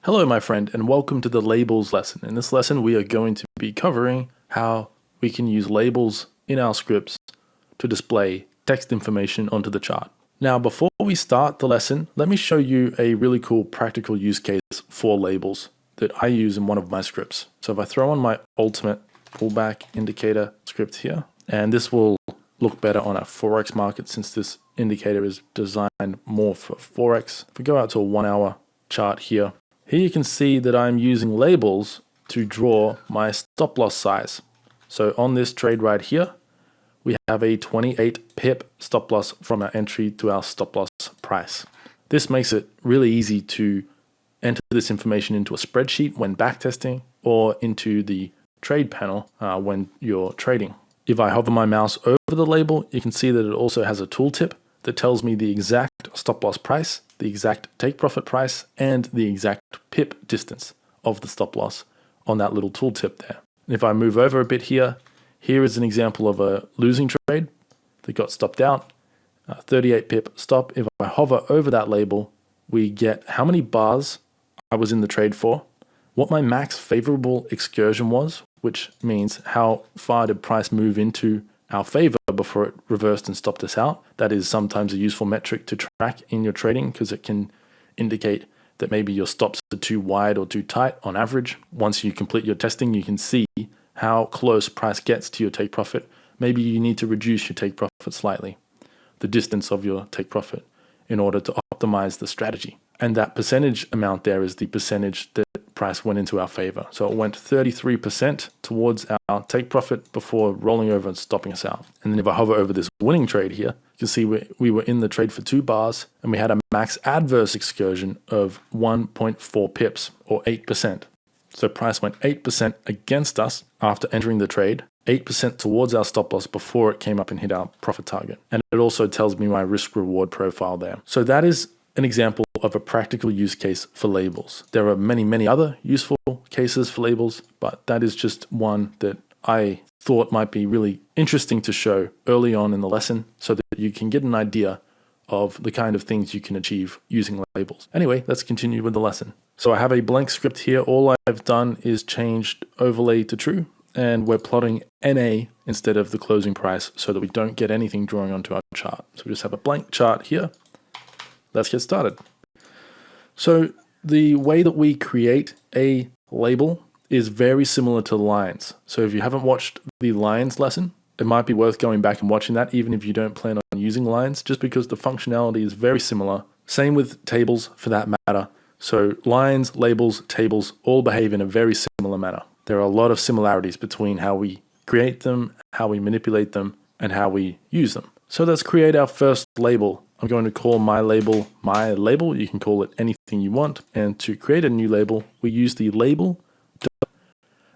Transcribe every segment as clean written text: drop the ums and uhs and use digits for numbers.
Hello my friend, and welcome to the labels lesson. In this lesson we are going to be covering how we can use labels in our scripts to display text information onto the chart. Now before we start the lesson, let me show you a really cool practical use case for labels that I use in one of my scripts. So if I throw on my ultimate pullback indicator script here, and this will look better on a Forex market since this indicator is designed more for Forex. If we go out to a 1 hour chart here you can see that I'm using labels to draw my stop loss size. So on this trade right here, we have a 28 pip stop loss from our entry to our stop loss price. This makes it really easy to enter this information into a spreadsheet when backtesting or into the trade panel when you're trading. If I hover my mouse over the label, you can see that it also has a tooltip that tells me the exact stop loss price, the exact take profit price, and the exact pip distance of the stop loss on that little tooltip there. And if I move over a bit here is an example of a losing trade that got stopped out, 38 pip stop. If I hover over that label, we get how many bars I was in the trade for, what my max favorable excursion was, which means how far did price move into our favor before it reversed and stopped us out. That is sometimes a useful metric to track in your trading because it can indicate that maybe your stops are too wide or too tight on average. Once you complete your testing, you can see how close price gets to your take profit. Maybe you need to reduce your take profit slightly, the distance of your take profit, in order to optimize the strategy. And that percentage amount there is the percentage that price went into our favor. So it went 33% towards our take profit before rolling over and stopping us out. And then if I hover over this winning trade here, you can see we were in the trade for 2 bars and we had a max adverse excursion of 1.4 pips or 8%. So price went 8% against us after entering the trade, 8% towards our stop loss before it came up and hit our profit target. And it also tells me my risk reward profile there. So that is an example of a practical use case for labels. There are many, many other useful cases for labels, but that is just one that I thought might be really interesting to show early on in the lesson so that you can get an idea of the kind of things you can achieve using labels. Anyway, let's continue with the lesson. So I have a blank script here. All I've done is changed overlay to true, and we're plotting NA instead of the closing price so that we don't get anything drawing onto our chart. So we just have a blank chart here. Let's get started. So the way that we create a label is very similar to lines. So if you haven't watched the lines lesson, it might be worth going back and watching that, even if you don't plan on using lines, just because the functionality is very similar. Same with tables for that matter. So lines, labels, tables all behave in a very similar manner. There are a lot of similarities between how we create them, how we manipulate them, and how we use them. So let's create our first label. I'm going to call my label my label. You can call it anything you want. And to create a new label, we use the label.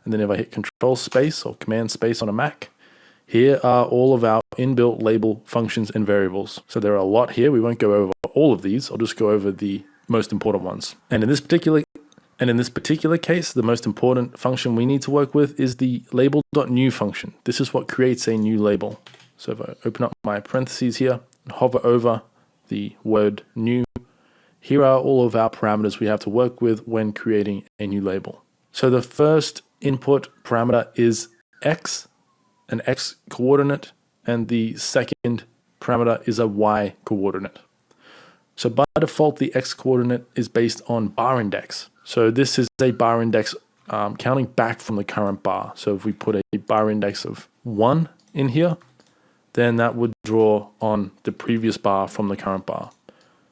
And then if I hit Control space or Command space on a Mac, here are all of our inbuilt label functions and variables. So there are a lot here. We won't go over all of these. I'll just go over the most important ones. And in this particular case, the most important function we need to work with is the label.new function. This is what creates a new label. So if I open up my parentheses here and hover over the word new, here are all of our parameters we have to work with when creating a new label. So the first input parameter is x, an x coordinate, and the second parameter is a y coordinate. So by default, the x coordinate is based on bar index. So this is a bar index counting back from the current bar. So if we put a bar index of 1 in here, then that would draw on the previous bar from the current bar.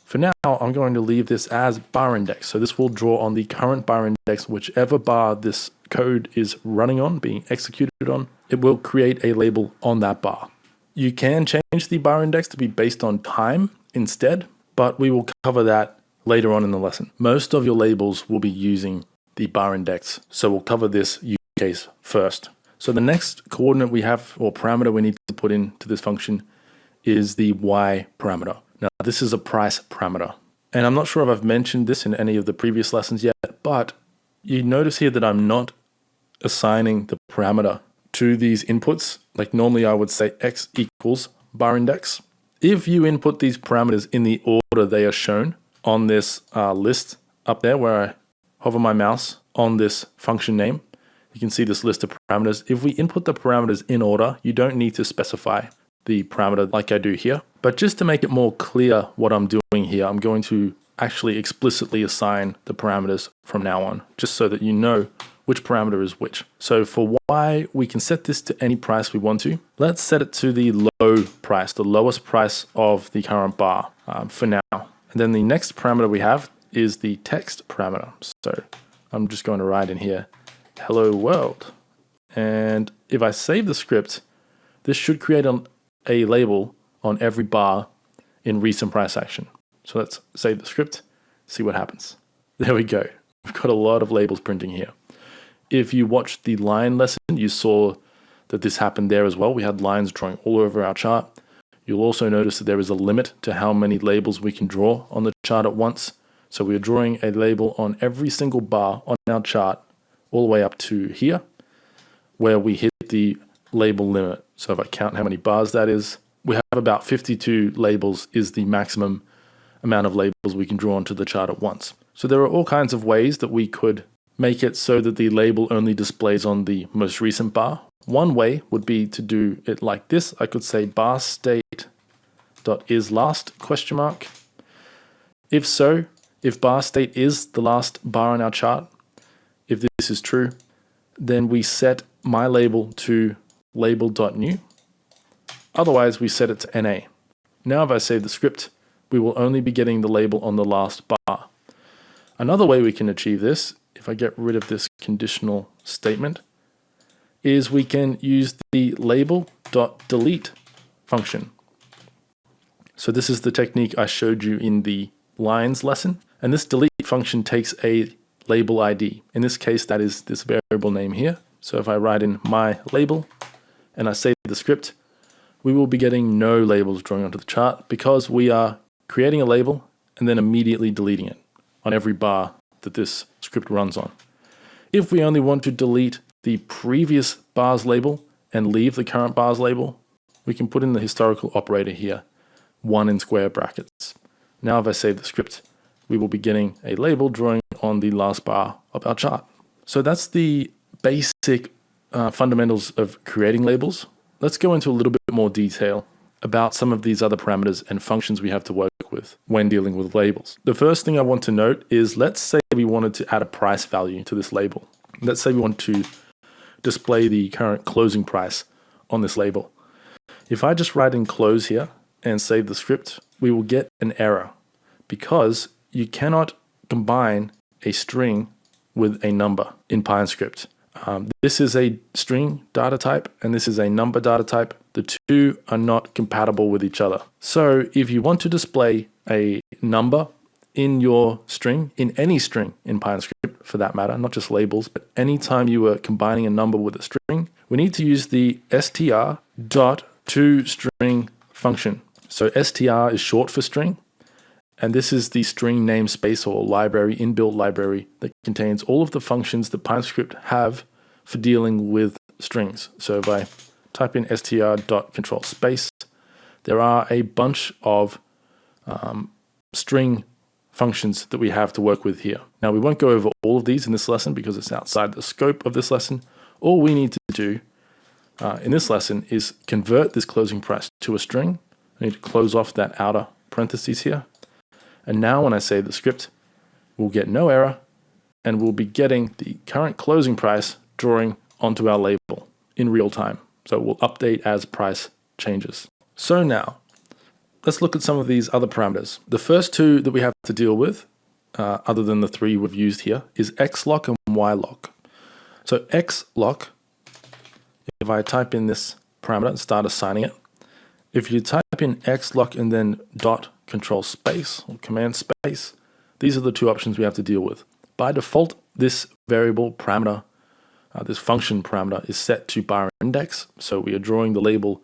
For now, I'm going to leave this as bar index. So this will draw on the current bar index, whichever bar this code is running on, being executed on, it will create a label on that bar. You can change the bar index to be based on time instead, but we will cover that later on in the lesson. Most of your labels will be using the bar index, so we'll cover this use case first. So the next coordinate we have, or parameter we need to put into this function, is the y parameter. Now this is a price parameter. And I'm not sure if I've mentioned this in any of the previous lessons yet, but you notice here that I'm not assigning the parameter to these inputs. Like normally I would say x equals bar index. If you input these parameters in the order they are shown on this list up there where I hover my mouse on this function name, you can see this list of parameters. If we input the parameters in order, you don't need to specify the parameter like I do here. But just to make it more clear what I'm doing here, I'm going to actually explicitly assign the parameters from now on, just so that you know which parameter is which. So for Y, we can set this to any price we want to. Let's set it to the low price, the lowest price of the current bar for now. And then the next parameter we have is the text parameter. So I'm just going to write in here, hello world. And if I save the script, this should create a label on every bar in recent price action. So let's save the script, see what happens. There we go. We've got a lot of labels printing here. If you watched the line lesson, you saw that this happened there as well. We had lines drawing all over our chart. You'll also notice that there is a limit to how many labels we can draw on the chart at once. So we're drawing a label on every single bar on our chart all the way up to here, where we hit the label limit. So if I count how many bars that is, we have about 52 labels is the maximum amount of labels we can draw onto the chart at once. So there are all kinds of ways that we could make it so that the label only displays on the most recent bar. One way would be to do it like this. I could say bar state dot is last question mark. If so, if bar state is the last bar on our chart, if this is true, then we set my label to label.new. Otherwise, we set it to NA. Now, if I save the script, we will only be getting the label on the last bar. Another way we can achieve this, if I get rid of this conditional statement, is we can use the label.delete function. So this is the technique I showed you in the lines lesson. And this delete function takes a label ID. In this case, that is this variable name here. So if I write in my label and I save the script, we will be getting no labels drawing onto the chart because we are creating a label and then immediately deleting it on every bar that this script runs on. If we only want to delete the previous bar's label and leave the current bar's label, we can put in the historical operator here, 1 in square brackets. Now if I save the script, we will be getting a label drawing on the last bar of our chart. So that's the basic fundamentals of creating labels. Let's go into a little bit more detail about some of these other parameters and functions we have to work with when dealing with labels. The first thing I want to note is, let's say we wanted to add a price value to this label. Let's say we want to display the current closing price on this label. If I just write in close here and save the script, we will get an error because you cannot combine a string with a number in PyScript. This is a string data type and this is a number data type. The two are not compatible with each other. So if you want to display a number in your string, in any string in PyScript for that matter, not just labels, but anytime you are combining a number with a string, we need to use the str.toString function. So str is short for string, and this is the string namespace or library, inbuilt library that contains all of the functions that PyScript have for dealing with strings. So if I type in str.control space, there are a bunch of string functions that we have to work with here. Now we won't go over all of these in this lesson because it's outside the scope of this lesson. All we need to do in this lesson is convert this closing price to a string. I need to close off that outer parentheses here. And now when I save the script, we'll get no error and we'll be getting the current closing price drawing onto our label in real time. So we'll update as price changes. So now, let's look at some of these other parameters. The first two that we have to deal with, other than the three we've used here, is xlock and ylock. So xlock, if I type in this parameter and start assigning it, if you type in xlock and then dot control space or command space, these are the two options we have to deal with. By default, this variable parameter, this function parameter is set to bar index. So we are drawing the label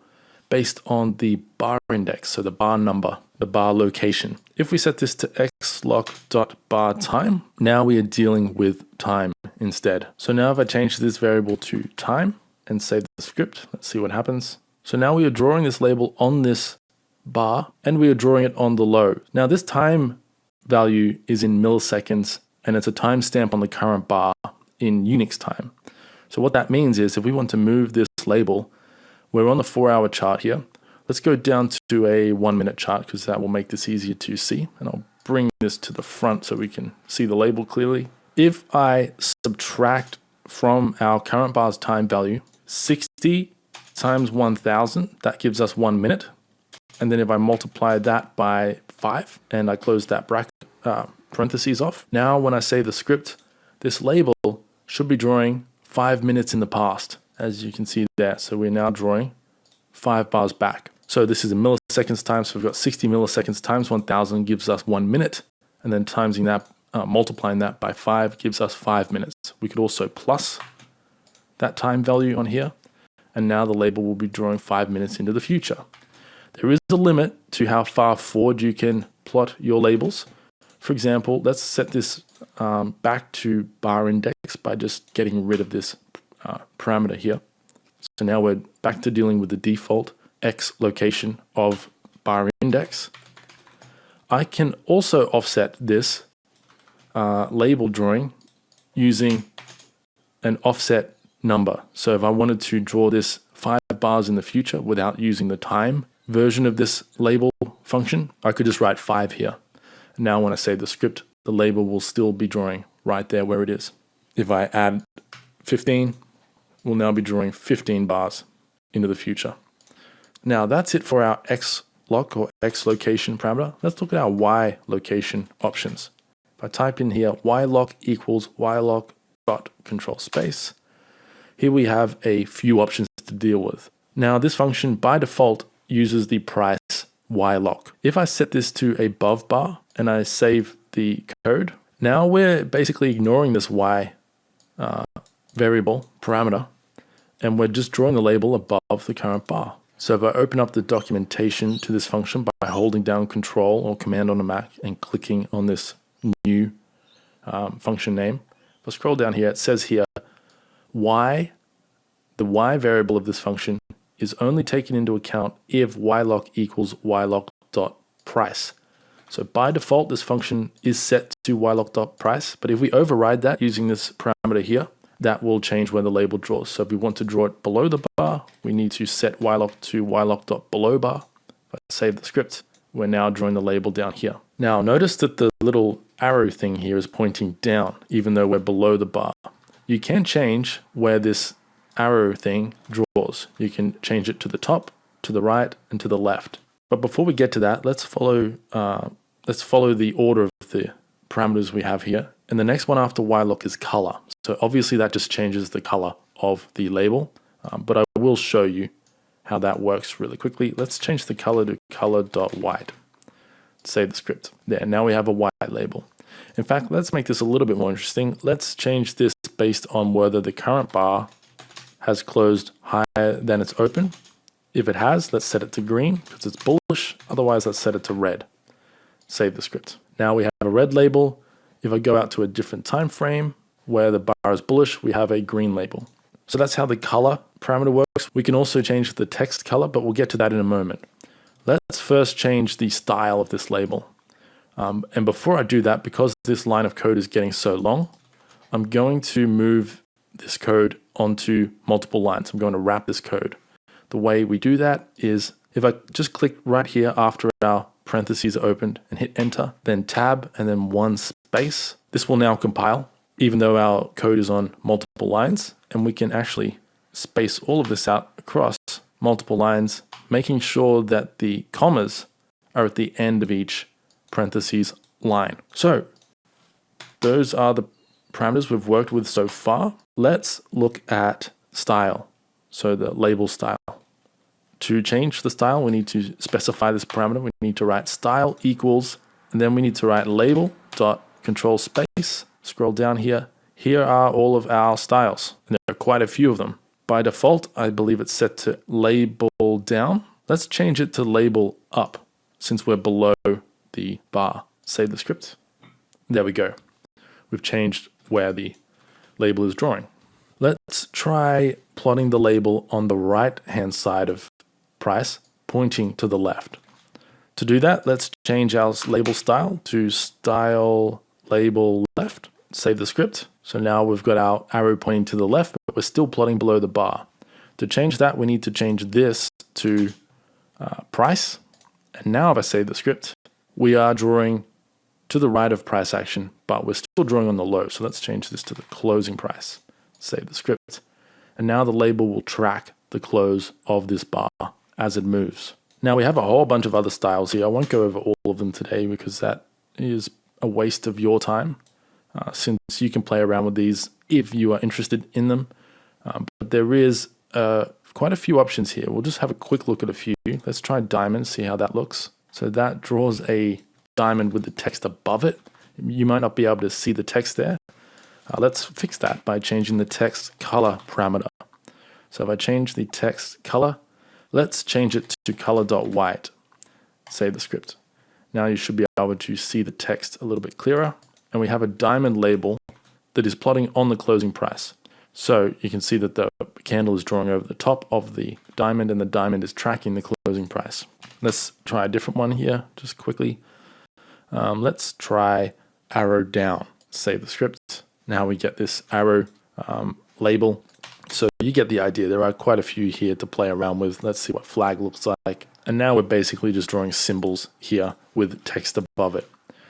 based on the bar index, so the bar number, the bar location. If we set this to xlock.barTime, now we are dealing with time instead. So now if I change this variable to time and save the script, let's see what happens. So now we are drawing this label on this bar and we are drawing it on the low. Now this time value is in milliseconds and it's a timestamp on the current bar in Unix time. So what that means is if we want to move this label, we're on the 4-hour chart here. Let's go down to a 1-minute chart because that will make this easier to see. And I'll bring this to the front so we can see the label clearly. If I subtract from our current bar's time value 60 times 1000, that gives us 1 minute. And then if I multiply that by 5 and I close that parentheses off, now when I save the script, this label should be drawing 5 minutes in the past, as you can see there. So we're now drawing 5 bars back. So this is in milliseconds time. So we've got 60 milliseconds times 1000 gives us 1 minute. And then timesing that, multiplying that by 5 gives us 5 minutes. We could also plus that time value on here. And now the label will be drawing 5 minutes into the future. There is a limit to how far forward you can plot your labels. For example, let's set this back to bar index by just getting rid of this parameter here. So now we're back to dealing with the default X location of bar index. I can also offset this label drawing using an offset number. So if I wanted to draw this 5 bars in the future without using the time version of this label function, I could just write 5 here. Now when I save the script, the label will still be drawing right there where it is. If I add 15, we'll now be drawing 15 bars into the future. Now that's it for our X lock or X location parameter. Let's look at our Y location options. If I type in here Y lock equals Y lock dot control space, here we have a few options to deal with. Now this function by default uses the price Y lock. If I set this to above bar and I save the code, now we're basically ignoring this Y variable parameter and we're just drawing the label above the current bar. So if I open up the documentation to this function by holding down Control or Command on a Mac and clicking on this new function name, if I scroll down here, it says here Y, the Y variable of this function is only taken into account if ylock equals ylock.price. So by default, this function is set to ylock.price, but if we override that using this parameter here, that will change where the label draws. So if we want to draw it below the bar, we need to set ylock to ylock.belowbar. If I save the script, we're now drawing the label down here. Now notice that the little arrow thing here is pointing down, even though we're below the bar. You can change where this arrow thing draws. You can change it to the top, to the right, and to the left. But before we get to that, let's follow the order of the parameters we have here. And the next one after ylock is color. So obviously that just changes the color of the label, but I will show you how that works really quickly. Let's change the color to color.white. Save the script. There, now we have a white label. In fact, let's make this a little bit more interesting. Let's change this based on whether the current bar has closed higher than it's open. If it has, let's set it to green because it's bullish. Otherwise, let's set it to red. Save the script. Now we have a red label. If I go out to a different time frame where the bar is bullish, we have a green label. So that's how the color parameter works. We can also change the text color, but we'll get to that in a moment. Let's first change the style of this label. And before I do that, because this line of code is getting so long, I'm going to move this code onto multiple lines. I'm going to wrap this code. The way we do that is if I just click right here after our parentheses are opened and hit enter, then tab and then 1 space. This will now compile, even though our code is on multiple lines, and we can actually space all of this out across multiple lines, making sure that the commas are at the end of each parentheses line. So those are the parameters we've worked with so far. Let's look at style, so the label style. To change the style, we need to specify this parameter. We need to write style equals, and then we need to write label dot control space. Scroll down here. Here are all of our styles, and there are quite a few of them. By default, I believe it's set to label down. Let's change it to label up, since we're below the bar. Save the script. There we go. We've changed where the label is drawing. Let's try plotting the label on the right-hand side of price, pointing to the left. To do that, let's change our label style to style label left. Save the script. So now we've got our arrow pointing to the left, but we're still plotting below the bar. To change that, we need to change this to price. And now if I save the script, we are drawing to the right of price action, but we're still drawing on the low. So let's change this to the closing price. Save the script. And now the label will track the close of this bar as it moves. Now we have a whole bunch of other styles here. I won't go over all of them today because that is a waste of your time, since you can play around with these if you are interested in them. But there is quite a few options here. We'll just have a quick look at a few. Let's try diamond, see how that looks. So that draws a diamond with the text above it. You might not be able to see the text there. Let's fix that by changing the text color parameter. So if I change the text color, let's change it to color.white. Save the script. Now you should be able to see the text a little bit clearer. And we have a diamond label that is plotting on the closing price. So you can see that the candle is drawing over the top of the diamond and the diamond is tracking the closing price. Let's try a different one here, just quickly. Let's try arrow down. Save the script. Now we get this arrow label. So you get the idea. There are quite a few here to play around with. Let's see what flag looks like. And now we're basically just drawing symbols here with text above it.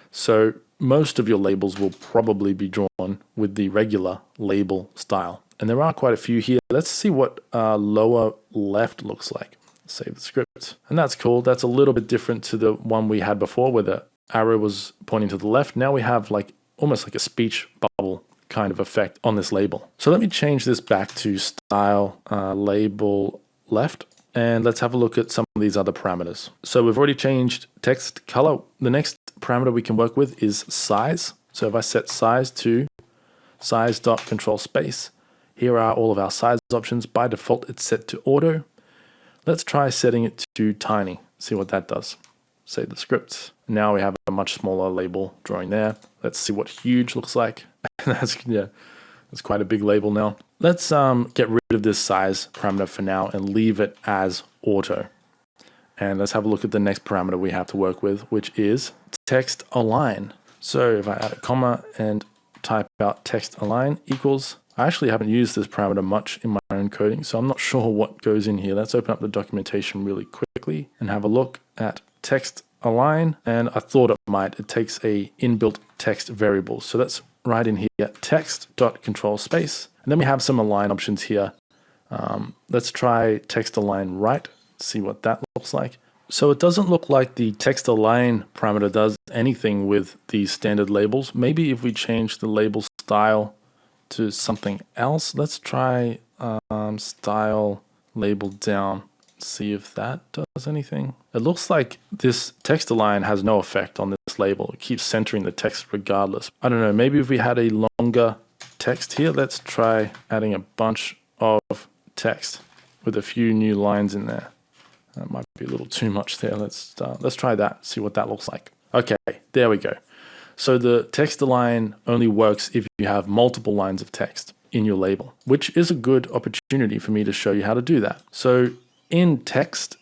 So most of your labels will probably be drawn with the regular label style. And there are quite a few here. Let's see what lower left looks like. Save the script. And that's cool. That's a little bit different to the one we had before where the arrow was pointing to the left. Now we have like almost like a speech bubble kind of effect on this label. So let me change this back to style label left. And let's have a look at some of these other parameters. So we've already changed text color. The next parameter we can work with is size. So if I set size to size.control space, here are all of our size options. By default, it's set to auto. Let's try setting it to tiny, see what that does. Save the script. Now we have a much smaller label drawing there. Let's see what huge looks like. That's quite a big label now. Let's get rid of this size parameter for now and leave it as auto. And let's have a look at the next parameter we have to work with, which is text align. So if I add a comma and type out text align equals, I actually haven't used this parameter much in my own coding, so I'm not sure what goes in here. Let's open up the documentation really quickly and have a look at text align. And I thought it might. It takes a inbuilt text variable. So let's write in here text.control space. And then we have some align options here. Let's try text align right, see what that looks like. So it doesn't look like the text align parameter does anything with these standard labels. Maybe if we change the label style to something else, let's try style label down, see if that does anything. It looks like this text align has no effect on this label. It keeps centering the text regardless. I don't know, maybe if we had a longer text here, let's try adding a bunch of text with a few new lines in there. That might be a little too much there. Let's try that, see what that looks like. Okay, there we go. So the text align only works if you have multiple lines of text in your label, which is a good opportunity for me to show you how to do that. So in text,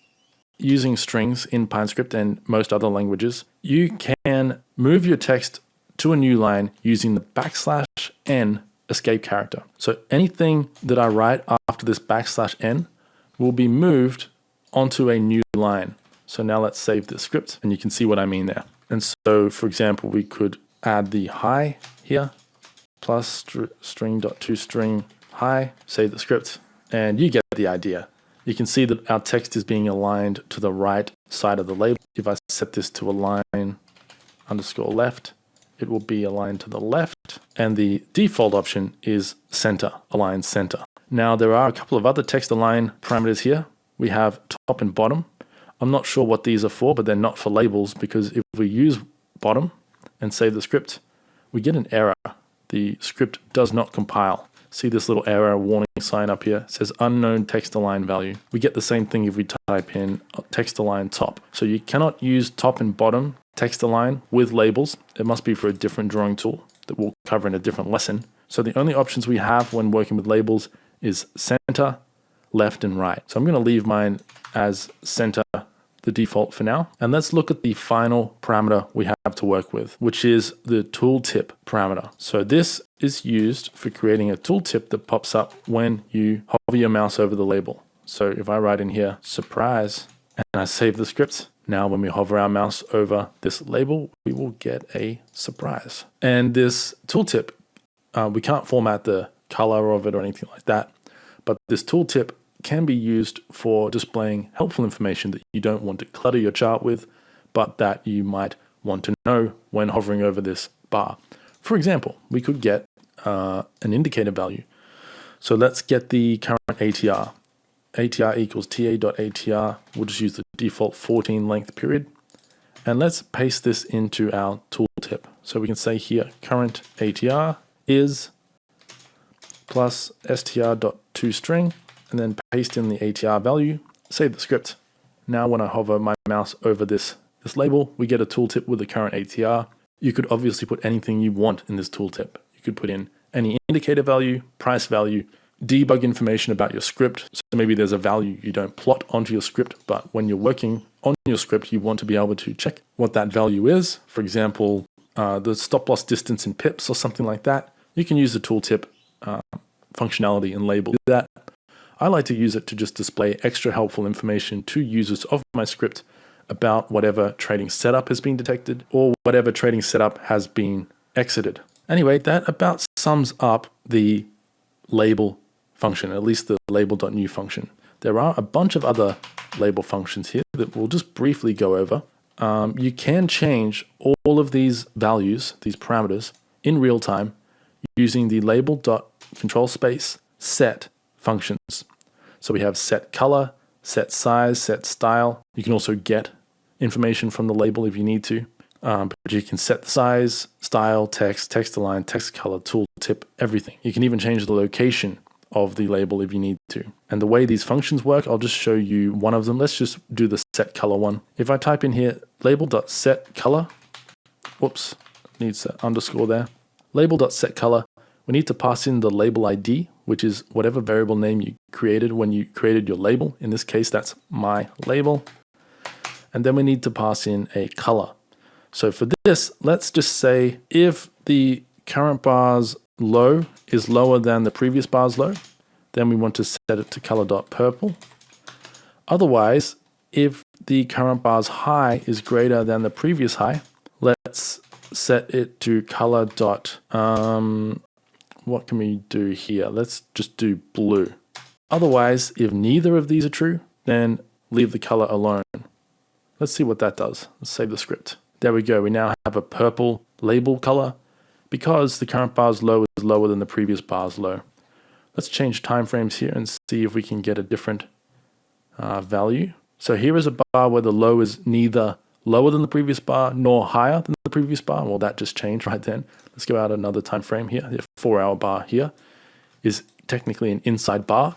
using strings in PineScript and most other languages, you can move your text to a new line using the \n escape character. So anything that I write after this \n will be moved onto a new line. So now let's save the script and you can see what I mean there. And so, for example, we could add the hi here, plus string.toString hi, save the script, and you get the idea. You can see that our text is being aligned to the right side of the label. If I set this to align underscore left, it will be aligned to the left. And the default option is center, align center. Now there are a couple of other text align parameters here. We have top and bottom. I'm not sure what these are for, but they're not for labels, because if we use bottom and save the script, we get an error. The script does not compile. See this little error warning sign up here? It says unknown text align value. We get the same thing if we type in text align top. So you cannot use top and bottom text align with labels. It must be for a different drawing tool that we'll cover in a different lesson. So the only options we have when working with labels is center, left, and right. So I'm going to leave mine as center the default for now. And let's look at the final parameter we have to work with, which is the tooltip parameter. So this is used for creating a tooltip that pops up when you hover your mouse over the label. So if I write in here, surprise, and I save the script, now when we hover our mouse over this label, we will get a surprise. And this tooltip, we can't format the color of it or anything like that, but this tooltip can be used for displaying helpful information that you don't want to clutter your chart with, but that you might want to know when hovering over this bar. For example, we could get an indicator value. So let's get the current ATR. ATR equals ta.atr. We'll just use the default 14 length period. And let's paste this into our tooltip. So we can say here, current ATR is plus str.toString, and then paste in the ATR value, save the script. Now when I hover my mouse over this label, we get a tooltip with the current ATR. You could obviously put anything you want in this tooltip. You could put in any indicator value, price value, debug information about your script. So maybe there's a value you don't plot onto your script, but when you're working on your script, you want to be able to check what that value is. For example, the stop-loss distance in pips or something like that. You can use the tooltip functionality and label that. I like to use it to just display extra helpful information to users of my script about whatever trading setup has been detected or whatever trading setup has been exited. Anyway, that about sums up the label function, at least the label.new function. There are a bunch of other label functions here that we'll just briefly go over. You can change all of these values, these parameters, in real time using the label.control space set functions. So we have set color, set size, set style. You can also get information from the label if you need to. But you can set the size, style, text, text align, text color, tooltip, everything. You can even change the location of the label if you need to. And the way these functions work, I'll just show you one of them. Let's just do the set color one. If I type in here label.setColor, whoops, needs an underscore there. Label.setColor, we need to pass in the label ID, which is whatever variable name you created when you created your label. In this case, that's my label. And then we need to pass in a color. So for this, let's just say if the current bar's low is lower than the previous bar's low, then we want to set it to color.purple. Otherwise, if the current bar's high is greater than the previous high, let's set it to color. What can we do here? Let's just do blue. Otherwise, if neither of these are true, then leave the color alone. Let's see what that does. Let's save the script. There we go. We now have a purple label color because the current bar's low is lower than the previous bar's low. Let's change timeframes here and see if we can get a different value. So here is a bar where the low is neither lower than the previous bar nor higher than the previous bar. Well, that just changed right then. Let's go out another time frame here. The 4-hour bar here is technically an inside bar.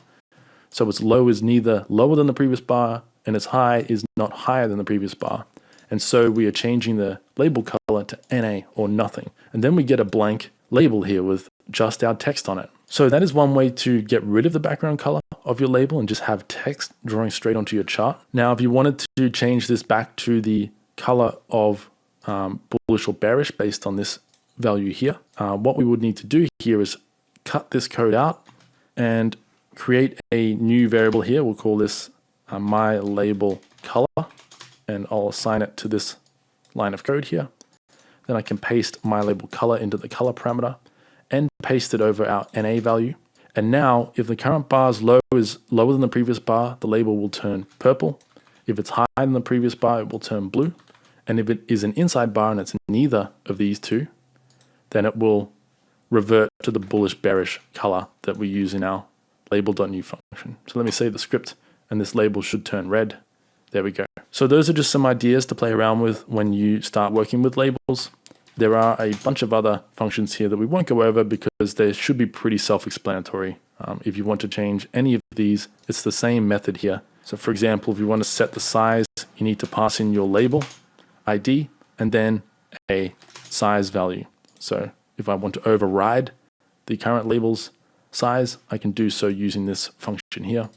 So its low is neither lower than the previous bar and its high is not higher than the previous bar. And so we are changing the label color to NA or nothing. And then we get a blank label here with just our text on it. So that is one way to get rid of the background color of your label and just have text drawing straight onto your chart. Now, if you wanted to change this back to the color of bullish or bearish based on this value here, what we would need to do here is cut this code out and create a new variable here. We'll call this my label color, and I'll assign it to this line of code here. Then I can paste my label color into the color parameter and paste it over our NA value. And now if the current bar's low is lower than the previous bar, the label will turn purple. If it's higher than the previous bar, it will turn blue. And if it is an inside bar and it's neither of these two, then it will revert to the bullish bearish color that we use in our label.new function. So let me save the script and this label should turn red. There we go. So those are just some ideas to play around with when you start working with labels. There are a bunch of other functions here that we won't go over because they should be pretty self-explanatory. If you want to change any of these, it's the same method here. So for example, if you want to set the size, you need to pass in your label ID and then a size value. So if I want to override the current label's size, I can do so using this function here.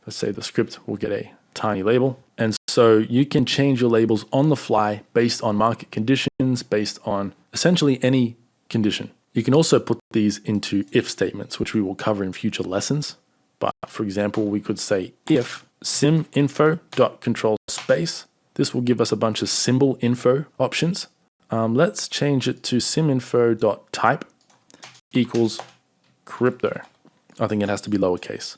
Let's say the script will get a tiny label. And So you can change your labels on the fly based on market conditions, based on essentially any condition. You can also put these into if statements, which we will cover in future lessons. But for example, we could say if siminfo.control space. This will give us a bunch of symbol info options. Let's change it to siminfo.type equals crypto. I think it has to be lowercase.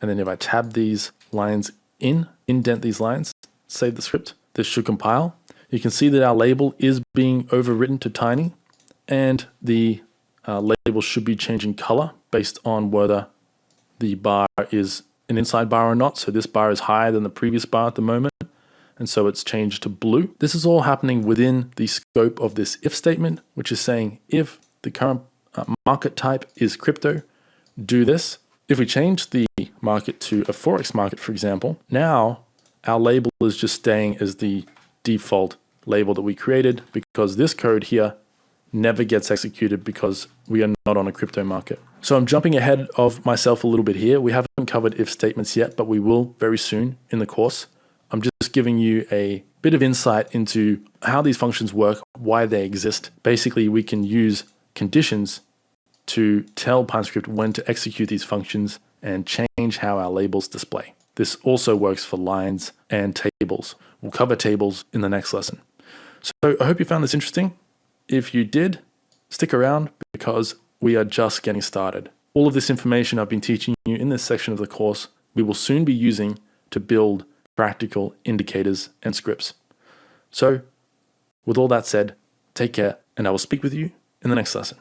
And then if I tab these lines indent these lines, save the script, this should compile. You can see that our label is being overwritten to tiny, and the label should be changing color based on whether the bar is an inside bar or not. So this bar is higher than the previous bar at the moment, and so it's changed to blue. This is all happening within the scope of this if statement, which is saying if the current market type is crypto, do this. If we change the market to a Forex market, for example, now our label is just staying as the default label that we created, because this code here never gets executed because we are not on a crypto market. So I'm jumping ahead of myself a little bit here. We haven't covered if statements yet, but we will very soon in the course. I'm just giving you a bit of insight into how these functions work, why they exist. Basically, we can use conditions to tell PineScript when to execute these functions and change how our labels display. This also works for lines and tables. We'll cover tables in the next lesson. So I hope you found this interesting. If you did, stick around because we are just getting started. All of this information I've been teaching you in this section of the course, we will soon be using to build practical indicators and scripts. So with all that said, take care, and I will speak with you in the next lesson.